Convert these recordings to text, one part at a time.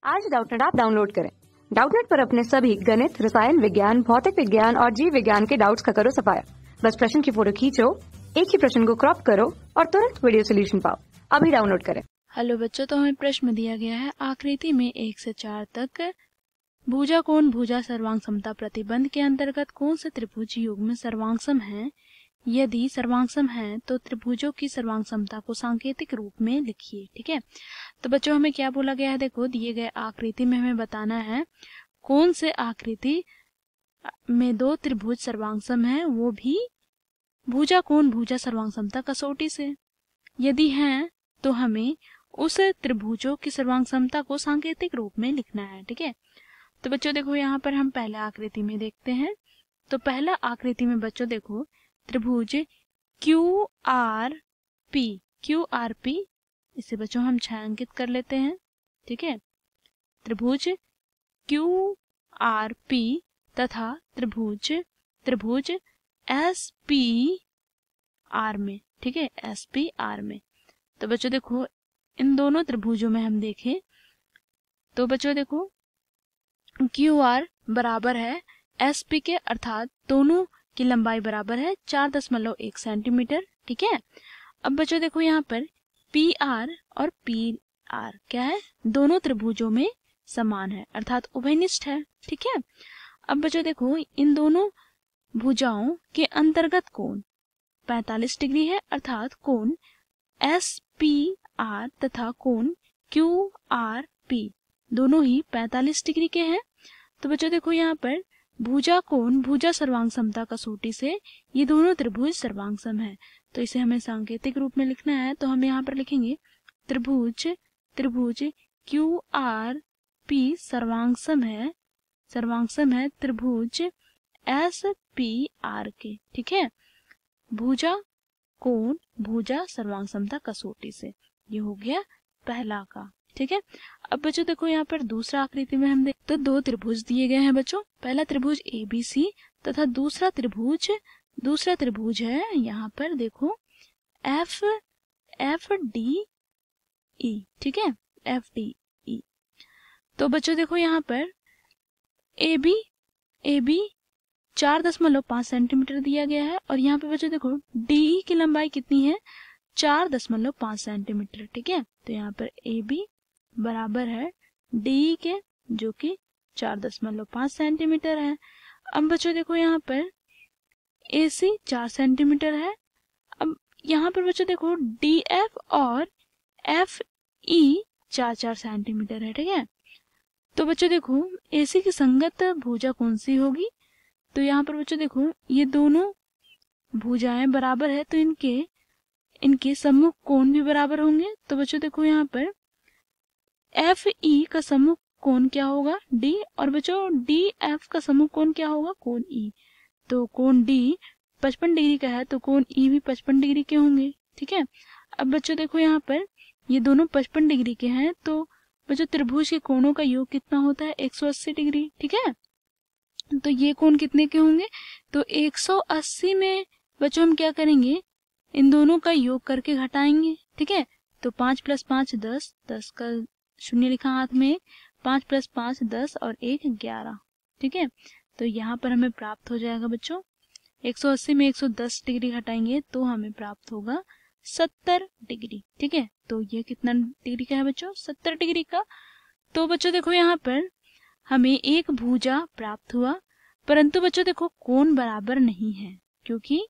आज Doubtnut app download करें। Doubtnut पर अपने सभी गणित, रसायन विज्ञान, भौतिक विज्ञान और जीव विज्ञान के डाउट्स का करो सफाया। बस प्रश्न की फोटो खींचो, एक ही प्रश्न को क्रॉप करो और तुरंत वीडियो सोल्यूशन पाओ। अभी डाउनलोड करें। हेलो बच्चों, तो हमें प्रश्न दिया गया है आकृति में 1 से 4 तक भुजा कोण भुजा सर्वांग समता प्रतिबंध के अंतर्गत कौन से त्रिभुज युग्म सर्वांगसम है? यदि सर्वांगसम है तो त्रिभुजों की सर्वांग समता को सांकेतिक रूप में लिखिए। ठीक है, तो बच्चों हमें क्या बोला गया है? देखो, दिए गए आकृति में हमें बताना है कौन से आकृति में दो त्रिभुज सर्वांगसम है, वो भी भुजा कोण भुजा सर्वांग समता कसौटी से। यदि है तो हमें उस त्रिभुजों की सर्वांग समता को सांकेतिक रूप में लिखना है। ठीक है, तो बच्चों देखो, यहाँ पर हम पहला आकृति में देखते हैं। तो पहला आकृति में बच्चों देखो, त्रिभुज QRP, इसे बच्चों हम छायांकित कर लेते हैं। ठीक है, त्रिभुज QRP तथा त्रिभुज SPR में। ठीक है, SPR में। तो बच्चों देखो, इन दोनों त्रिभुजों में हम देखें तो बच्चों देखो, QR बराबर है SP के, अर्थात दोनों की लंबाई बराबर है 4.1 सेंटीमीटर। ठीक है, अब बच्चों देखो, यहाँ पर PR और PR क्या है? दोनों त्रिभुजों में समान है, अर्थात उभयनिष्ठ है। ठीक है, अब बच्चों देखो, इन दोनों भुजाओं के अंतर्गत कोण 45 डिग्री है, अर्थात कोण SPR तथा कोण QRP दोनों ही 45 डिग्री के हैं। तो बच्चों देखो, यहाँ पर भुजा कोण भुजा सर्वांग समता कसौटी से ये दोनों त्रिभुज सर्वांगसम है। तो इसे हमें सांकेतिक रूप में लिखना है। तो हम यहाँ पर लिखेंगे त्रिभुज QRP सर्वांगसम है त्रिभुज SPR के। ठीक है, भुजा कोण भुजा सर्वांग समता कसौटी से। ये हो गया पहला का। ठीक है, अब बच्चों देखो, यहाँ पर दूसरा आकृति में हम देख तो दो त्रिभुज दिए गए हैं बच्चों। पहला त्रिभुज ABC तथा दूसरा त्रिभुज है यहाँ पर देखो FDE। ठीक है, FDE। तो बच्चों देखो, यहाँ पर AB 4.5 सेंटीमीटर दिया गया है और यहाँ पे बच्चों देखो DE की लंबाई कितनी है? 4.5 सेंटीमीटर। ठीक है, तो यहाँ पर AB बराबर है DE के, जो कि 4.5 सेंटीमीटर है। अब बच्चों देखो, यहाँ पर AC 4 सेंटीमीटर है। अब यहाँ पर बच्चों देखो, DF और FE 4 सेंटीमीटर है। ठीक है, तो बच्चों देखो, AC की संगत भुजा कौन सी होगी? तो यहाँ पर बच्चों देखो, ये दोनों भुजाएं बराबर है, तो इनके सम्मुख कोण भी बराबर होंगे। तो बच्चों देखो, यहाँ पर FE का सम्मुख कोण क्या होगा? D, और बच्चों DF का सम्मुख कोण क्या होगा? कोण E। तो कोण D 55 डिग्री का है, तो कोण E भी 55 डिग्री के होंगे। ठीक है, अब बच्चों देखो, यहाँ पर ये दोनों 55 डिग्री के हैं, तो बच्चों त्रिभुज के कोणों का योग कितना होता है? 180 डिग्री। ठीक है, तो ये कोण कितने के होंगे? तो 180 में बच्चों हम क्या करेंगे? इन दोनों का योग करके घटाएंगे। ठीक है, तो 5 + 5 10, 10 का शून्य लिखा हाथ में, 5 + 5 10 और 1 11। ठीक है, तो यहाँ पर हमें प्राप्त हो जाएगा बच्चों, 180 में 110 डिग्री घटाएंगे तो हमें प्राप्त होगा 70 डिग्री। ठीक है, तो ये कितना डिग्री का है बच्चों? 70 डिग्री का। तो बच्चों देखो, यहाँ पर हमें एक भुजा प्राप्त हुआ, परंतु बच्चों देखो कोण बराबर नहीं है, क्योंकि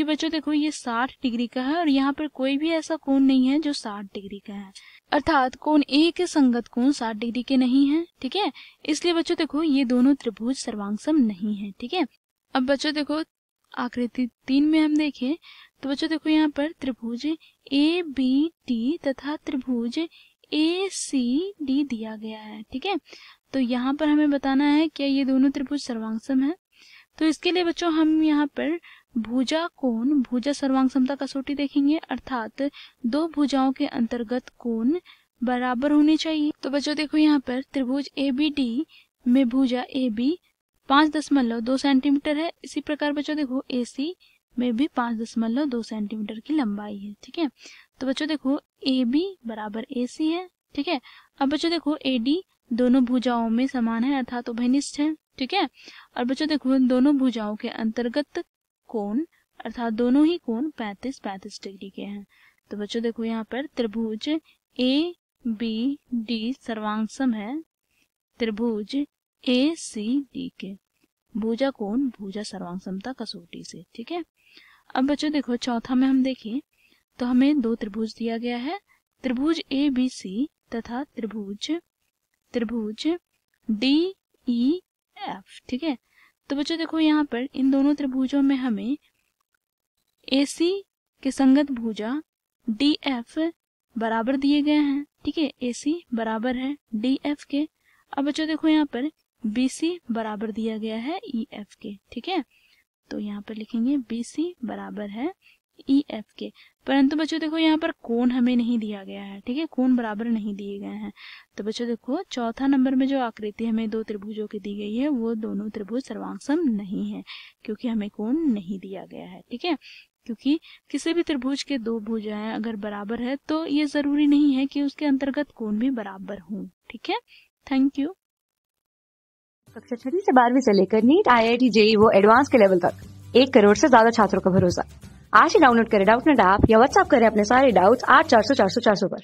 बच्चों देखो, ये 60 डिग्री का है और यहाँ पर कोई भी ऐसा कोण नहीं है जो 60 डिग्री का है, अर्थात कोण A के संगत कोण 60 डिग्री के नहीं है। ठीक है, इसलिए बच्चों देखो, ये दोनों त्रिभुज सर्वांगसम नहीं है। ठीक है, अब बच्चों देखो, आकृति 3 में हम देखें तो बच्चों देखो, यहाँ पर त्रिभुज ABD तथा त्रिभुज ACD दिया गया है। ठीक है, तो यहाँ पर हमें बताना है क्या ये दोनों त्रिभुज सर्वांगसम है। तो इसके लिए बच्चों हम यहाँ पर भुजा कोण भुजा सर्वांग समता कसौटी देखेंगे, अर्थात दो भुजाओं के अंतर्गत कोण बराबर होने चाहिए। तो बच्चों देखो, यहाँ पर त्रिभुज ABD में भुजा AB 5.2 सेंटीमीटर है। इसी प्रकार बच्चों देखो, AC में भी 5.2 सेंटीमीटर की लंबाई है। ठीक है, तो बच्चों देखो, AB बराबर AC है, ठीक है। अब बच्चों देखो एडी दोनों भुजाओं में समान है अर्थात उभयनिष्ठ है, ठीक है। और बच्चों देखो दोनों भुजाओं के अंतर्गत कोण अर्थात दोनों ही कोण 35 डिग्री के हैं। तो बच्चों देखो यहाँ पर त्रिभुज ए बी डी सर्वांगसम है त्रिभुज ए सी डी के भुजा कोण भुजा सर्वांगसमता कसौटी से, ठीक है। अब बच्चों देखो चौथा में हम देखें तो हमें दो त्रिभुज दिया गया है, त्रिभुज ए बी सी तथा त्रिभुज डी ई एफ, ठीक है। तो बच्चों देखो यहाँ पर इन दोनों त्रिभुजों में हमें AC के संगत भुजा DF बराबर दिए गए हैं, ठीक है। AC बराबर है DF के। अब बच्चों देखो यहाँ पर BC बराबर दिया गया है EF के, ठीक है। तो यहाँ पर लिखेंगे BC बराबर है EF के। परंतु बच्चों देखो यहाँ पर कोण हमें नहीं दिया गया है, ठीक है, कोण बराबर नहीं दिए गए हैं। तो बच्चों देखो चौथा नंबर में जो आकृति हमें दो त्रिभुजों की दी गई है वो दोनों त्रिभुज सर्वांगसम नहीं है क्योंकि हमें कोण नहीं दिया गया है, ठीक है। क्योंकि किसी भी त्रिभुज के दो भुजाएं अगर बराबर है तो ये जरूरी नहीं है कि उसके अंतर्गत कोण भी बराबर हों, ठीक है। Thank you. कक्षा 6 से 12वीं से लेकर नीट IIT JEE वो एडवांस के लेवल तक 1 करोड़ से ज्यादा छात्रों का भरोसा। आज ही डाउनलोड करें डाउटनेट ऐप या व्हाट्सएप करें अपने सारे डाउट्स 8400 400 400 पर।